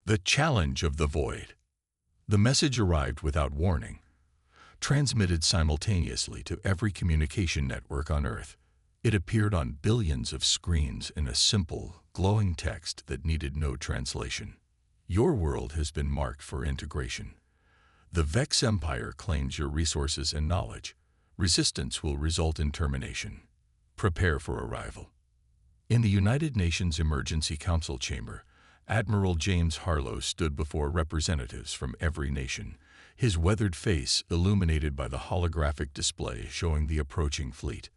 The challenge of the void. The message arrived without warning, transmitted simultaneously to every communication network on Earth. It appeared on billions of screens in a simple, glowing text that needed no translation. Your world has been marked for integration. The Vex Empire claims your resources and knowledge. Resistance will result in termination. Prepare for arrival. In the United Nations Emergency Council chamber, Admiral James Harlow stood before representatives from every nation, his weathered face illuminated by the holographic display showing the approaching fleet.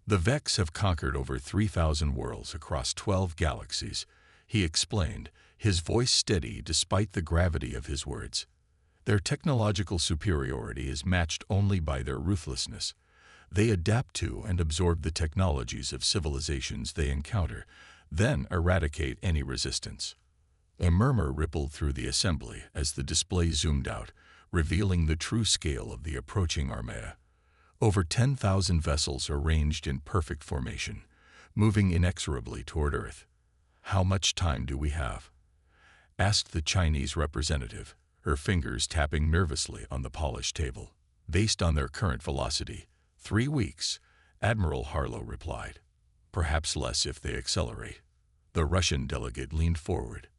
The Vex have conquered over 3,000 worlds across 12 galaxies, he explained, his voice steady despite the gravity of his words. Their technological superiority is matched only by their ruthlessness. They adapt to and absorb the technologies of civilizations they encounter, then eradicate any resistance. A murmur rippled through the assembly as the display zoomed out, revealing the true scale of the approaching Armada. Over 10,000 vessels arranged in perfect formation, moving inexorably toward Earth. "How much time do we have?" asked the Chinese representative, her fingers tapping nervously on the polished table. "Based on their current velocity, 3 weeks," Admiral Harlow replied. "Perhaps less if they accelerate." The Russian delegate leaned forward.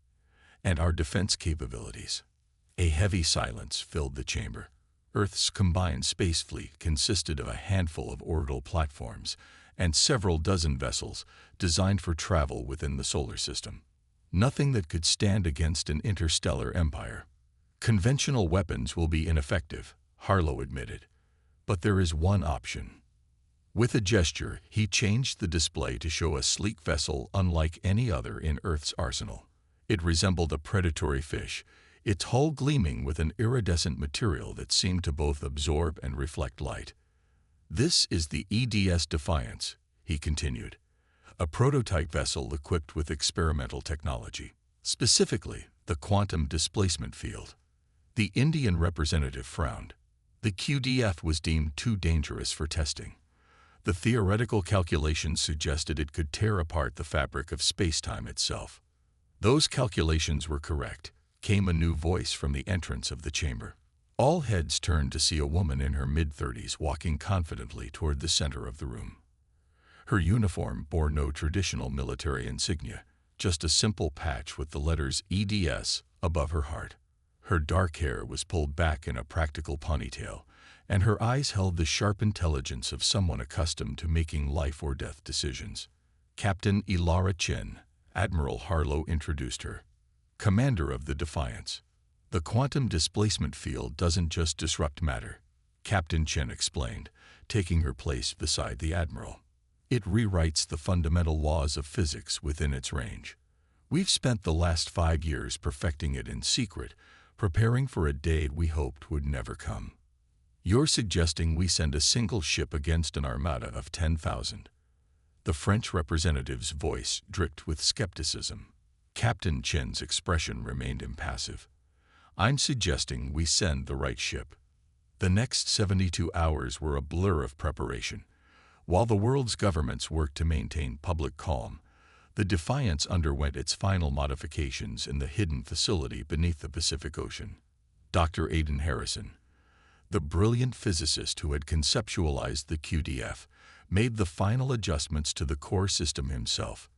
"And our defense capabilities?" A heavy silence filled the chamber. Earth's combined space fleet consisted of a handful of orbital platforms and several dozen vessels designed for travel within the solar system. Nothing that could stand against an interstellar empire. "Conventional weapons will be ineffective," Harlow admitted. "But there is one option." With a gesture, he changed the display to show a sleek vessel unlike any other in Earth's arsenal. It resembled a predatory fish, its hull gleaming with an iridescent material that seemed to both absorb and reflect light. "This is the EDS Defiance," he continued, "a prototype vessel equipped with experimental technology, specifically the quantum displacement field." The Indian representative frowned. The QDF was deemed too dangerous for testing. The theoretical calculations suggested it could tear apart the fabric of space-time itself. Those calculations were correct, came a new voice from the entrance of the chamber. All heads turned to see a woman in her mid-30s walking confidently toward the center of the room. Her uniform bore no traditional military insignia, just a simple patch with the letters EDS above her heart. Her dark hair was pulled back in a practical ponytail, and her eyes held the sharp intelligence of someone accustomed to making life-or-death decisions. "Captain Ilara Chen," Admiral Harlow introduced her. "Commander of the Defiance. The quantum displacement field doesn't just disrupt matter," Captain Chen explained, taking her place beside the Admiral. "It rewrites the fundamental laws of physics within its range. We've spent the last 5 years perfecting it in secret, preparing for a day we hoped would never come. You're suggesting we send a single ship against an armada of 10,000. The French representative's voice dripped with skepticism. Captain Chen's expression remained impassive. "I'm suggesting we send the right ship." The next 72 hours were a blur of preparation. While the world's governments worked to maintain public calm, the Defiance underwent its final modifications in the hidden facility beneath the Pacific Ocean. Dr. Aidan Harrison, the brilliant physicist who had conceptualized the QDF, made the final adjustments to the core system himself.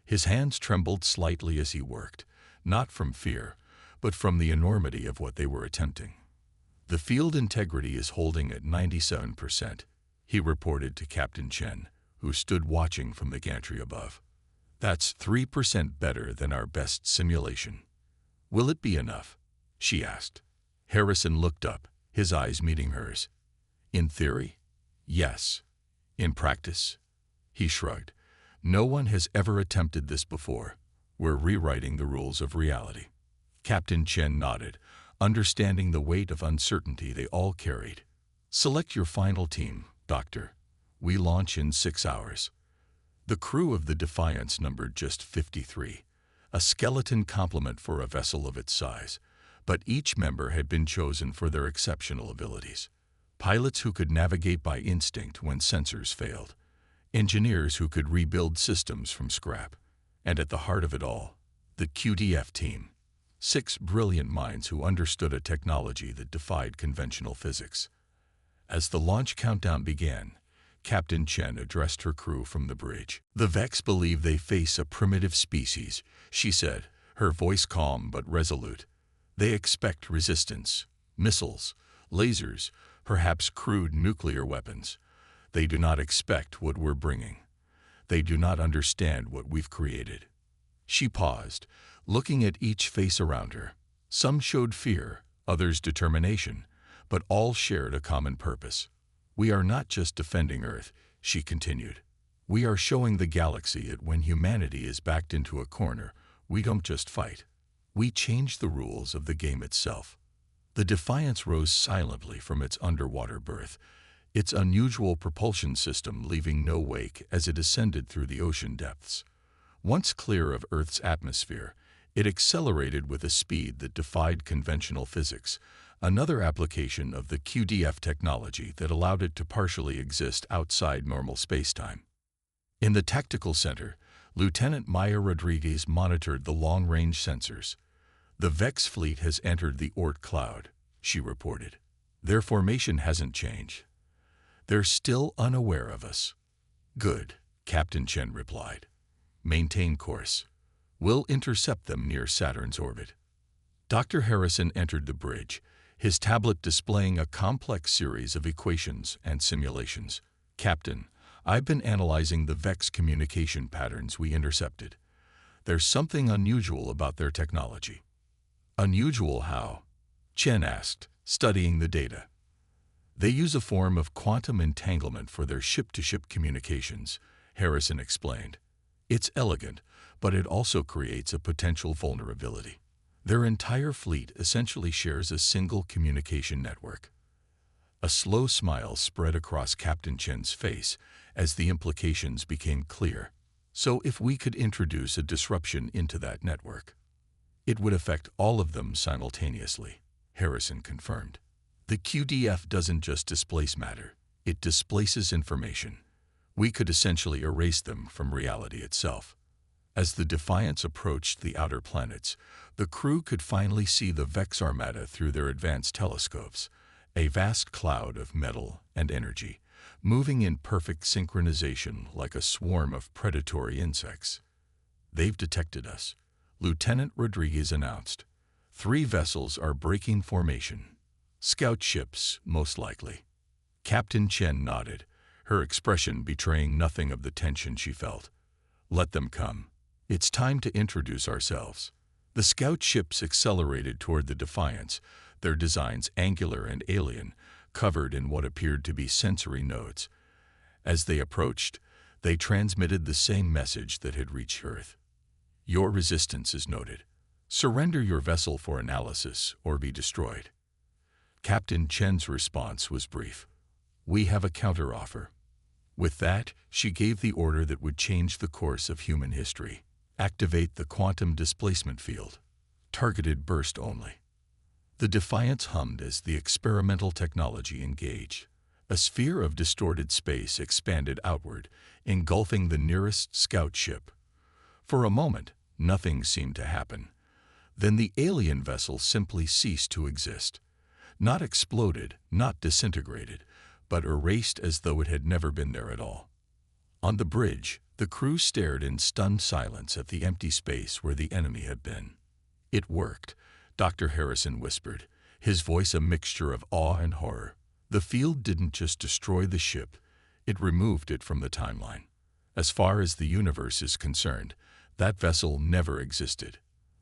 His hands trembled slightly as he worked, not from fear, but from the enormity of what they were attempting. "The field integrity is holding at 97%, he reported to Captain Chen, who stood watching from the gantry above. "That's 3% better than our best simulation." "Will it be enough?" she asked. Harrison looked up, his eyes meeting hers. "In theory, yes. In practice?" He shrugged. "No one has ever attempted this before. We're rewriting the rules of reality." Captain Chen nodded, understanding the weight of uncertainty they all carried. "Select your final team, Doctor. We launch in 6 hours." The crew of the Defiance numbered just 53, a skeleton complement for a vessel of its size, but each member had been chosen for their exceptional abilities. Pilots who could navigate by instinct when sensors failed, engineers who could rebuild systems from scrap, and at the heart of it all, the QDF team. 6 brilliant minds who understood a technology that defied conventional physics. As the launch countdown began, Captain Chen addressed her crew from the bridge. "The Vex believe they face a primitive species," she said, her voice calm but resolute. "They expect resistance, missiles, lasers, perhaps crude nuclear weapons. They do not expect what we're bringing. They do not understand what we've created." She paused, looking at each face around her. Some showed fear, others determination, but all shared a common purpose. "We are not just defending Earth," she continued. "We are showing the galaxy that when humanity is backed into a corner, we don't just fight. We change the rules of the game itself." The Defiance rose silently from its underwater berth, its unusual propulsion system leaving no wake as it ascended through the ocean depths. Once clear of Earth's atmosphere, it accelerated with a speed that defied conventional physics, another application of the QDF technology that allowed it to partially exist outside normal spacetime. In the tactical center, Lieutenant Maya Rodriguez monitored the long-range sensors. "The Vex fleet has entered the Oort cloud," she reported. "Their formation hasn't changed. They're still unaware of us." "Good," Captain Chen replied. "Maintain course. We'll intercept them near Saturn's orbit." Dr. Harrison entered the bridge, his tablet displaying a complex series of equations and simulations. "Captain, I've been analyzing the Vex communication patterns we intercepted. There's something unusual about their technology." "Unusual how?" Chen asked, studying the data. "They use a form of quantum entanglement for their ship-to-ship communications," Harrison explained. "It's elegant, but it also creates a potential vulnerability. Their entire fleet essentially shares a single communication network." A slow smile spread across Captain Chen's face as the implications became clear. "So if we could introduce a disruption into that network, it would affect all of them simultaneously," Harrison confirmed. "The QDF doesn't just displace matter, it displaces information. We could essentially erase them from reality itself." As the Defiance approached the outer planets, the crew could finally see the Vex Armada through their advanced telescopes, a vast cloud of metal and energy, moving in perfect synchronization like a swarm of predatory insects. "They've detected us," Lieutenant Rodriguez announced. 3 vessels are breaking formation. Scout ships, most likely." Captain Chen nodded, her expression betraying nothing of the tension she felt. "Let them come. It's time to introduce ourselves." The scout ships accelerated toward the Defiance, their designs angular and alien, covered in what appeared to be sensory nodes. As they approached, they transmitted the same message that had reached Earth. "Your resistance is noted. Surrender your vessel for analysis or be destroyed." Captain Chen's response was brief. "We have a counteroffer." With that, she gave the order that would change the course of human history. "Activate the quantum displacement field. Targeted burst only." The Defiance hummed as the experimental technology engaged. A sphere of distorted space expanded outward, engulfing the nearest scout ship. For a moment, nothing seemed to happen. Then the alien vessel simply ceased to exist. Not exploded, not disintegrated, but erased as though it had never been there at all. On the bridge, the crew stared in stunned silence at the empty space where the enemy had been. "It worked," Dr. Harrison whispered, his voice a mixture of awe and horror. "The field didn't just destroy the ship, it removed it from the timeline. As far as the universe is concerned, that vessel never existed."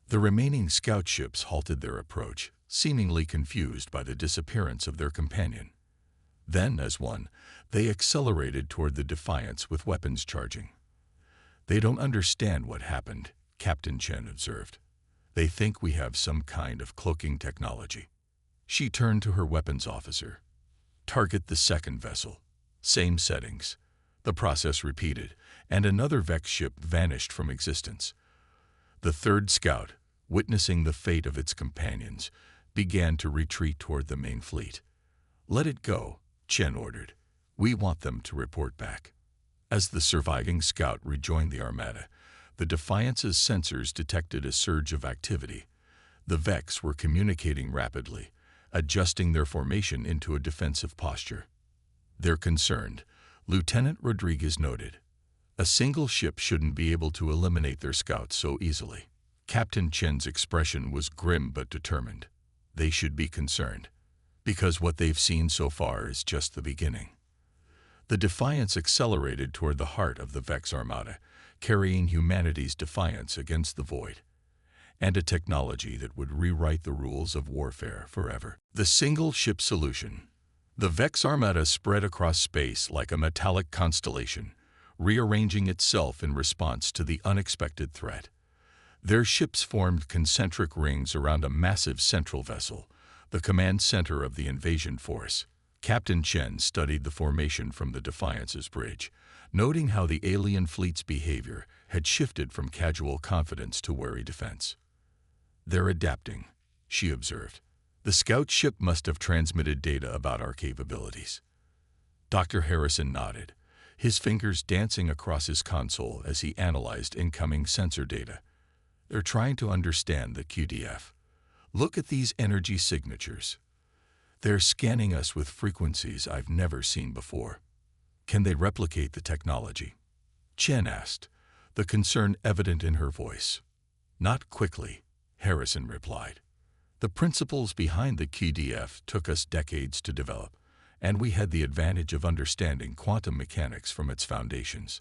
The remaining scout ships halted their approach, seemingly confused by the disappearance of their companion. Then, as one, they accelerated toward the Defiance with weapons charging. "They don't understand what happened," Captain Chen observed. "They think we have some kind of cloaking technology." She turned to her weapons officer. "Target the second vessel." Same settings. The process repeated, and another Vex ship vanished from existence. The third scout, witnessing the fate of its companions, began to retreat toward the main fleet. "Let it go," Chen ordered. "We want them to report back." As the surviving scout rejoined the Armada, the Defiance's sensors detected a surge of activity. The Vex were communicating rapidly, adjusting their formation into a defensive posture. "They're concerned," Lieutenant Rodriguez noted. "A single ship shouldn't be able to eliminate their scouts so easily." Captain Chen's expression was grim but determined. "They should be concerned, because what they've seen so far is just the beginning." The Defiance accelerated toward the heart of the Vex Armada, carrying humanity's defiance against the void, and a technology that would rewrite the rules of warfare forever. The single-ship solution. The Vex Armada spread across space like a metallic constellation, rearranging itself in response to the unexpected threat. Their ships formed concentric rings around a massive central vessel, the command center of the invasion force. Captain Chen studied the formation from the Defiance's bridge, noting how the alien fleet's behavior had shifted from casual confidence to wary defense. "They're adapting," she observed. "The scout ship must have transmitted data about our capabilities." Dr. Harrison nodded, his fingers dancing across his console as he analyzed incoming sensor data. "They're trying to understand the QDF. Look at these energy signatures. They're scanning us with frequencies I've never seen before. Can they replicate the technology?" Chen asked, the concern evident in her voice. "Not quickly," Harrison replied. "The principles behind the QDF took us decades to develop, and we had the advantage of understanding quantum mechanics from its foundations.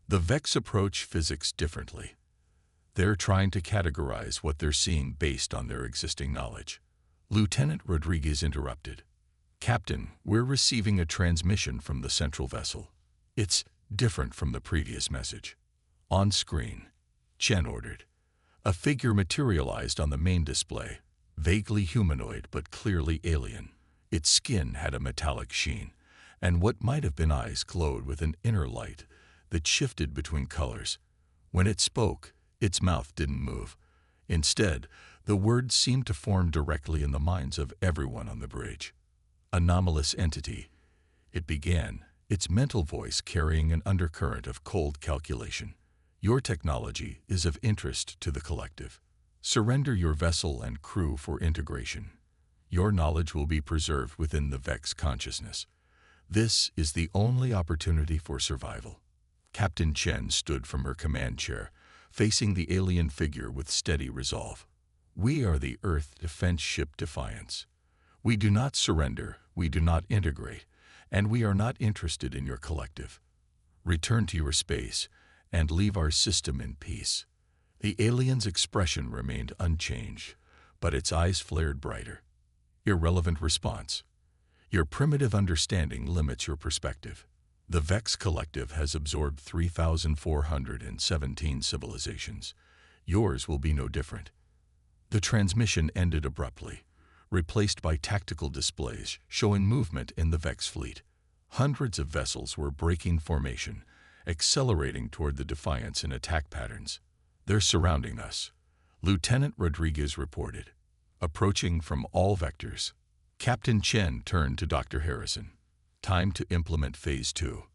The Vex approach physics differently. They're trying to categorize what they're seeing based on their existing knowledge." Lieutenant Rodriguez interrupted. "Captain, we're receiving a transmission from the central vessel. It's different from the previous message." "On screen," Chen ordered. A figure materialized on the main display, vaguely humanoid but clearly alien. Its skin had a metallic sheen, and what might have been eyes glowed with an inner light that shifted between colors. When it spoke, its mouth didn't move. Instead, the words seemed to form directly in the minds of everyone on the bridge. "Anomalous entity," it began, its mental voice carrying an undercurrent of cold calculation. "Your technology is of interest to the collective. Surrender your vessel and crew for integration. Your knowledge will be preserved within the Vex consciousness. This is the only opportunity for survival." Captain Chen stood from her command chair, facing the alien figure with steady resolve. "We are the Earth Defense Ship Defiance. We do not surrender, we do not integrate, and we are not interested in your collective. Return to your space and leave our system in peace." The alien's expression remained unchanged, but its eyes flared brighter. Irrelevant response. "Your primitive understanding limits your perspective. The Vex Collective has absorbed 3,417 civilizations. Yours will be no different." The transmission ended abruptly, replaced by tactical displays showing movement in the Vex fleet. Hundreds of vessels were breaking formation, accelerating toward the Defiance in attack patterns. "They're surrounding us," Lieutenant Rodriguez reported, "approaching from all vectors." Captain Chen turned to Dr. Harrison. "Time to implement Phase 2.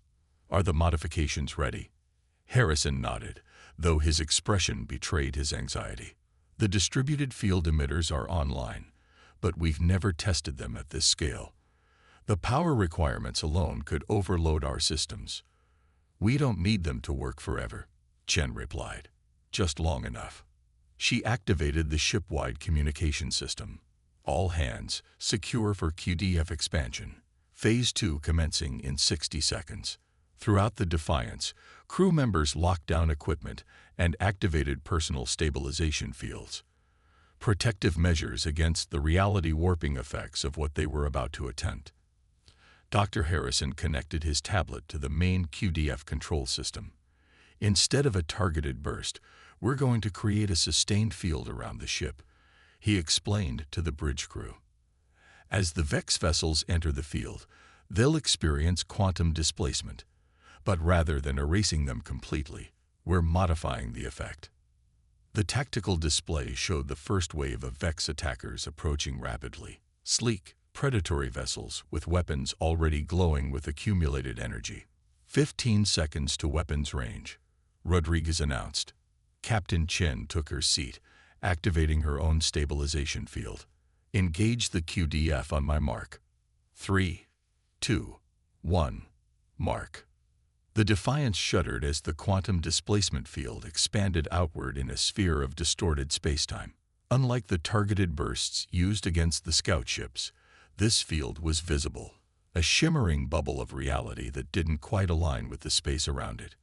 Are the modifications ready?" Harrison nodded, though his expression betrayed his anxiety. "The distributed field emitters are online, but we've never tested them at this scale. The power requirements alone could overload our systems." "We don't need them to work forever," Chen replied. "Just long enough." She activated the ship-wide communication system. "All hands, secure for QDF expansion. Phase 2 commencing in 60 seconds. Throughout the Defiance, crew members locked down equipment and activated personal stabilization fields. Protective measures against the reality warping effects of what they were about to attempt." Dr. Harrison connected his tablet to the main QDF control system. "Instead of a targeted burst, we're going to create a sustained field around the ship," he explained to the bridge crew. "As the Vex vessels enter the field, they'll experience quantum displacement. But rather than erasing them completely, we're modifying the effect." The tactical display showed the first wave of Vex attackers approaching rapidly. Sleek, predatory vessels with weapons already glowing with accumulated energy. 15 seconds to weapons range," Rodriguez announced. Captain Chen took her seat, activating her own stabilization field. Engage the QDF on my mark. 3, 2, 1, mark. The Defiance shuddered as the quantum displacement field expanded outward in a sphere of distorted spacetime. Unlike the targeted bursts used against the scout ships, this field was visible, a shimmering bubble of reality that didn't quite align with the space around it.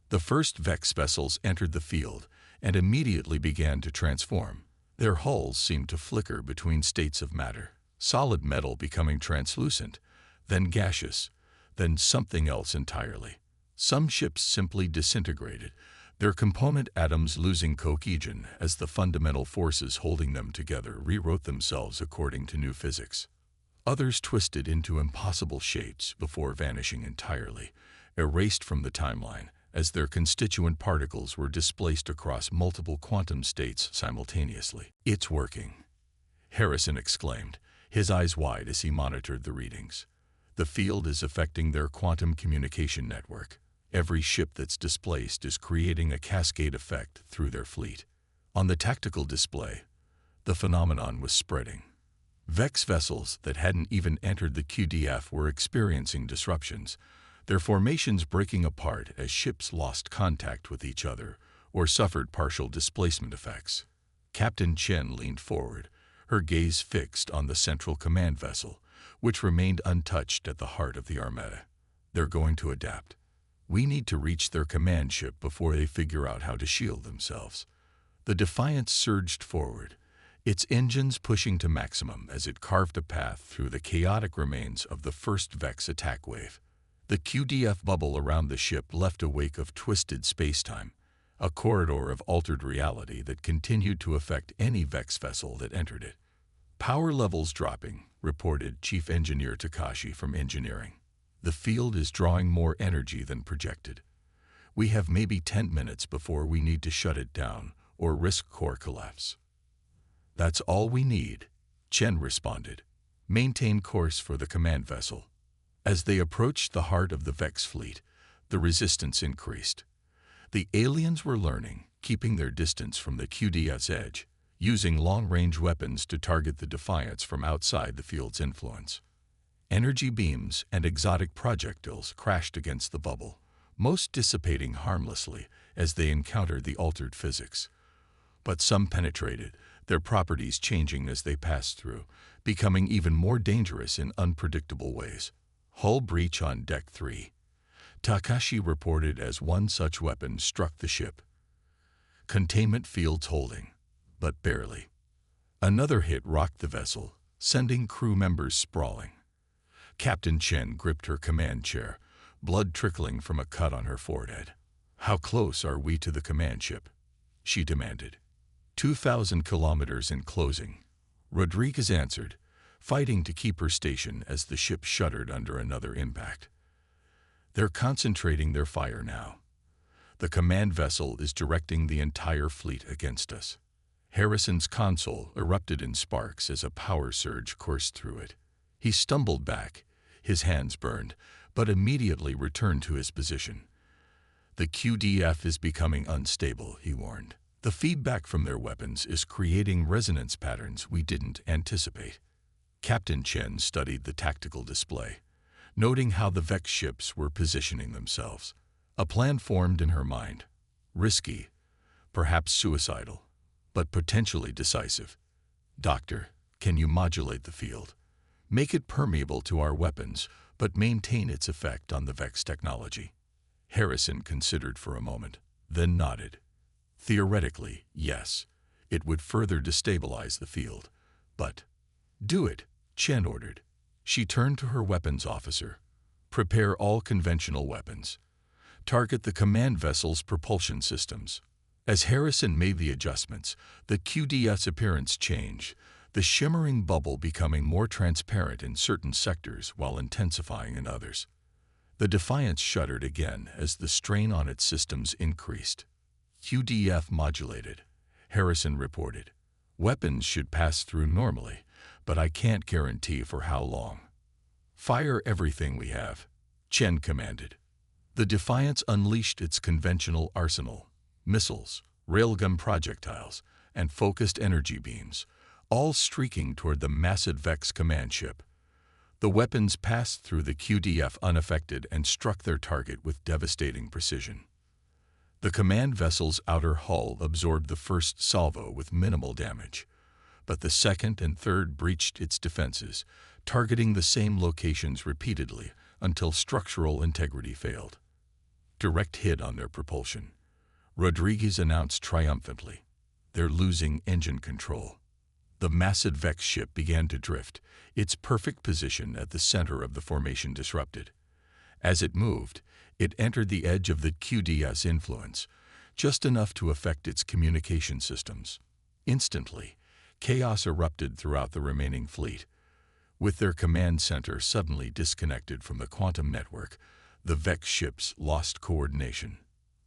The first Vex vessels entered the field and immediately began to transform. Their hulls seemed to flicker between states of matter, solid metal becoming translucent, then gaseous, then something else entirely. Some ships simply disintegrated, their component atoms losing cohesion as the fundamental forces holding them together rewrote themselves according to new physics. Others twisted into impossible shapes before vanishing entirely, erased from the timeline as their constituent particles were displaced across multiple quantum states simultaneously. "It's working," Harrison exclaimed, his eyes wide as he monitored the readings. "The field is affecting their quantum communication network. Every ship that's displaced is creating a cascade effect through their fleet." On the tactical display, the phenomenon was spreading. Vex vessels that hadn't even entered the QDF were experiencing disruptions, their formations breaking apart as ships lost contact with each other or suffered partial displacement effects. Captain Chen leaned forward, her gaze fixed on the central command vessel, which remained untouched at the heart of the Armada. "They're going to adapt. We need to reach their command ship before they figure out how to shield themselves." The Defiance surged forward, its engines pushing to maximum as it carved a path through the chaotic remains of the first Vex attack wave. The QDF bubble around the ship left a wake of twisted spacetime, a corridor of altered reality that continued to affect any Vex vessel that entered it. "Power levels dropping," reported Chief Engineer Takashi from Engineering. "The field is drawing more energy than projected. We have maybe 10 minutes before we need to shut it down or risk core collapse." "That's all we need," Chen responded. "Maintain course for the command vessel." As they approached the heart of the Vex fleet, the resistance increased. The aliens were learning, keeping their distance from the QDF's edge, using long-range weapons to target the Defiance from outside the field's influence. Energy beams and exotic projectiles crashed against the bubble, most dissipating harmlessly as they encountered the altered physics. But some penetrated, their properties changing as they passed through, becoming even more dangerous in unpredictable ways. "Hull breach on Deck 3. Takashi reported as one such weapon struck the ship. "Containment fields holding, but barely." Another hit rocked the vessel, sending crew members sprawling. Captain Chen gripped her command chair, blood trickling from a cut on her forehead. "How close are we to the command ship?" she demanded. 2,000 kilometers in closing," Rodriguez answered, fighting to keep her station as the ship shuddered under another impact. "They're concentrating their fire now. The command vessel is directing the entire fleet against us." Harrison's console erupted in sparks as a power surge coursed through it. He stumbled back, his hands burned, but immediately returned to his position. "The QDF is becoming unstable," he warned. "The feedback from their weapons is creating resonance patterns we didn't anticipate." Captain Chen studied the tactical display, noting how the Vex ships were positioning themselves. A plan formed in her mind. Risky, perhaps suicidal, but potentially decisive. "Doctor, can you modulate the field? Make it permeable to our weapons, but maintain its effect on the Vex technology?" Harrison considered for a moment, then nodded. "Theoretically, yes. It would further destabilize the field. But—" "Do it," Chen ordered. She turned to her weapons officer. "Prepare all conventional weapons. Target the command vessel's propulsion systems." As Harrison made the adjustments, the QDF's appearance changed, the shimmering bubble becoming more transparent in certain sectors while intensifying in others. The Defiance shuddered again as the strain on its systems increased. "QDF modulated," Harrison reported. "Weapons should pass through normally, but I can't guarantee for how long." "Fire everything we have," Chen commanded. The Defiance unleashed its conventional arsenal, missiles, railgun projectiles, and focused energy beams, all streaking toward the massive Vex command ship. The weapons passed through the QDF unaffected and struck their target with devastating precision. The command vessel's outer hull absorbed the first salvo with minimal damage, but the second and third breached its defenses, targeting the same locations repeatedly until structural integrity failed. Direct hit on their propulsion. Rodriguez announced triumphantly, "They're losing engine control." The massive Vex ship began to drift, its perfect position at the center of the formation disrupted. As it moved, it entered the edge of the QDS influence, just enough to affect its communication systems. Instantly, chaos erupted throughout the remaining fleet. With their command center suddenly disconnected from the quantum network, the Vex ships lost coordination.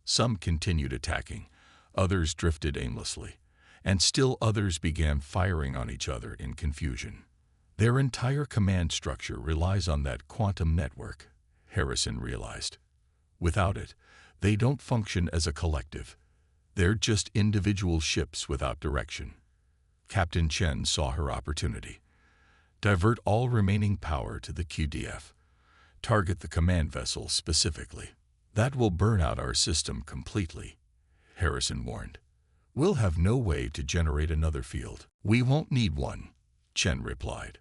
Some continued attacking, others drifted aimlessly, and still others began firing on each other in confusion. Their entire command structure relies on that quantum network, Harrison realized. Without it, they don't function as a collective. They're just individual ships without direction. Captain Chen saw her opportunity. Divert all remaining power to the QDF. Target the command vessel specifically. That will burn out our system completely, Harrison warned. We'll have no way to generate another field. We won't need one, Chen replied.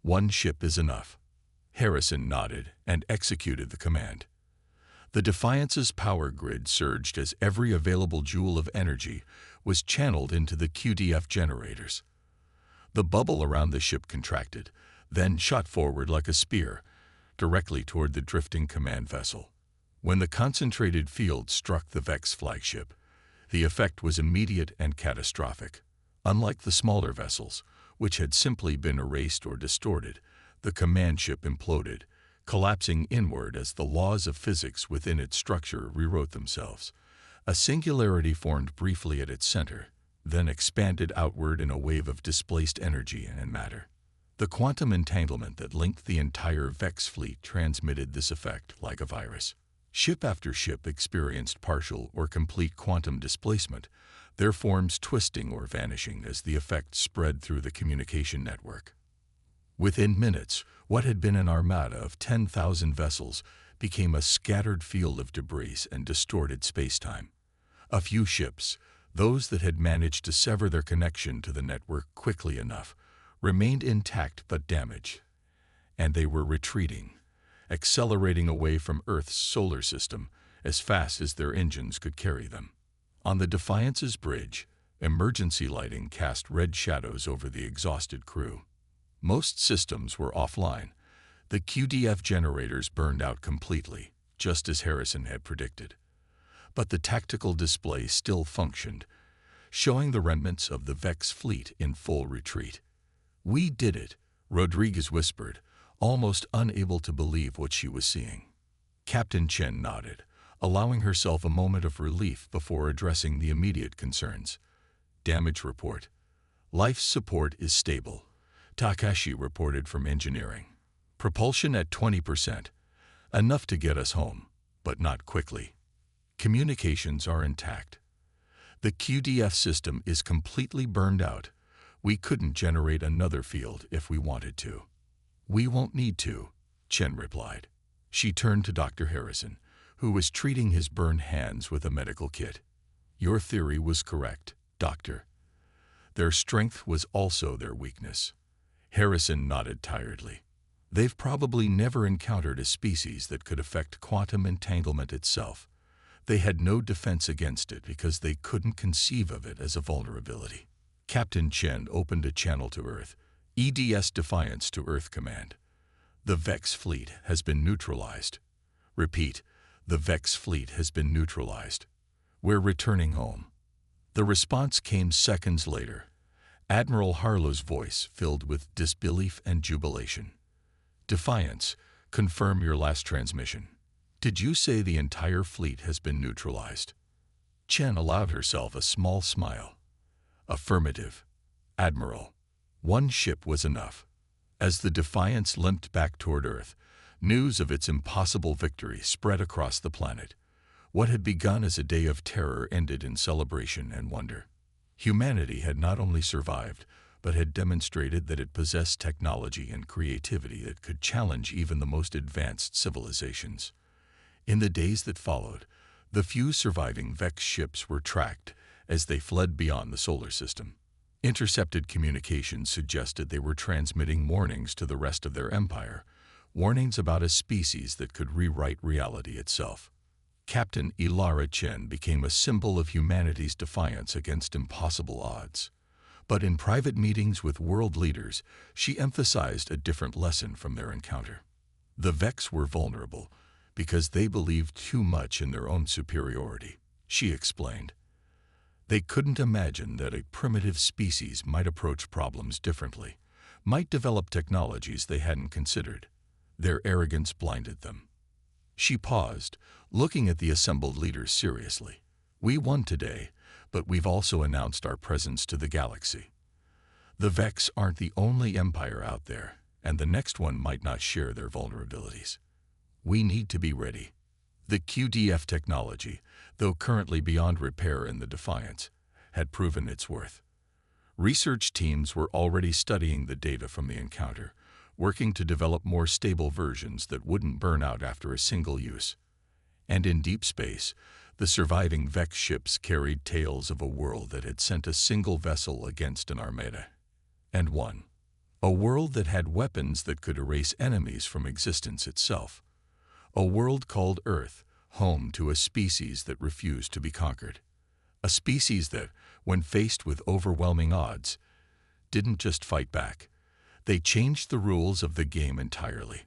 One ship is enough. Harrison nodded and executed the command. The Defiance's power grid surged as every available joule of energy was channeled into the QDF generators. The bubble around the ship contracted, then shot forward like a spear, directly toward the drifting command vessel. When the concentrated field struck the Vex flagship, the effect was immediate and catastrophic. Unlike the smaller vessels, which had simply been erased or distorted, the command ship imploded, collapsing inward as the laws of physics within its structure rewrote themselves. A singularity formed briefly at its center, then expanded outward in a wave of displaced energy and matter. The quantum entanglement that linked the entire Vex fleet transmitted this effect like a virus. Ship after ship experienced partial or complete quantum displacement, their forms twisting or vanishing as the effect spread through the communication network. Within minutes, what had been an armada of 10,000 vessels became a scattered field of debris and distorted spacetime. A few ships, those that had managed to sever their connection to the network quickly enough, remained intact but damaged, and they were retreating, accelerating away from Earth's solar system as fast as their engines could carry them. On the Defiance's bridge, emergency lighting cast red shadows over the exhausted crew. Most systems were offline. The QDF generators burned out completely, just as Harrison had predicted. But the tactical display still functioned, showing the remnants of the Vex fleet in full retreat. "We did it," Rodriguez whispered, almost unable to believe what she was seeing. Captain Chen nodded, allowing herself a moment of relief before addressing the immediate concerns. Damage report. Life support is stable, Takashi reported from engineering. Propulsion at 20%. Enough to get us home, but not quickly. Communications are intact. The QDF system is completely burned out. We couldn't generate another field if we wanted to. We won't need to, Chen replied. She turned to Dr. Harrison, who was treating his burned hands with a medical kit. Your theory was correct, Doctor. Their strength was also their weakness. Harrison nodded tiredly. They've probably never encountered a species that could affect quantum entanglement itself. They had no defense against it because they couldn't conceive of it as a vulnerability. Captain Chen opened a channel to Earth, EDS Defiance to Earth Command. The Vex fleet has been neutralized. Repeat, the Vex fleet has been neutralized. We're returning home. The response came seconds later. Admiral Harlow's voice filled with disbelief and jubilation. Defiance, confirm your last transmission. Did you say the entire fleet has been neutralized? Chen allowed herself a small smile. Affirmative, Admiral. One ship was enough. As the Defiance limped back toward Earth, news of its impossible victory spread across the planet. What had begun as a day of terror ended in celebration and wonder. Humanity had not only survived, but had demonstrated that it possessed technology and creativity that could challenge even the most advanced civilizations. In the days that followed, the few surviving Vex ships were tracked as they fled beyond the solar system. Intercepted communications suggested they were transmitting warnings to the rest of their empire, warnings about a species that could rewrite reality itself. Captain Ilara Chen became a symbol of humanity's defiance against impossible odds. But in private meetings with world leaders, she emphasized a different lesson from their encounter. The Vex were vulnerable because they believed too much in their own superiority, she explained. They couldn't imagine that a primitive species might approach problems differently, might develop technologies they hadn't considered. Their arrogance blinded them. She paused, looking at the assembled leaders seriously. We won today, but we've also announced our presence to the galaxy. The Vex aren't the only empire out there, and the next one might not share their vulnerabilities. We need to be ready. The QDF technology, though currently beyond repair in the Defiance, had proven its worth. Research teams were already studying the data from the encounter, working to develop more stable versions that wouldn't burn out after a single use. And in deep space, the surviving Vex ships carried tales of a world that had sent a single vessel against an Armada. And won. A world that had weapons that could erase enemies from existence itself. A world called Earth, home to a species that refused to be conquered. A species that, when faced with overwhelming odds, didn't just fight back. They changed the rules of the game entirely.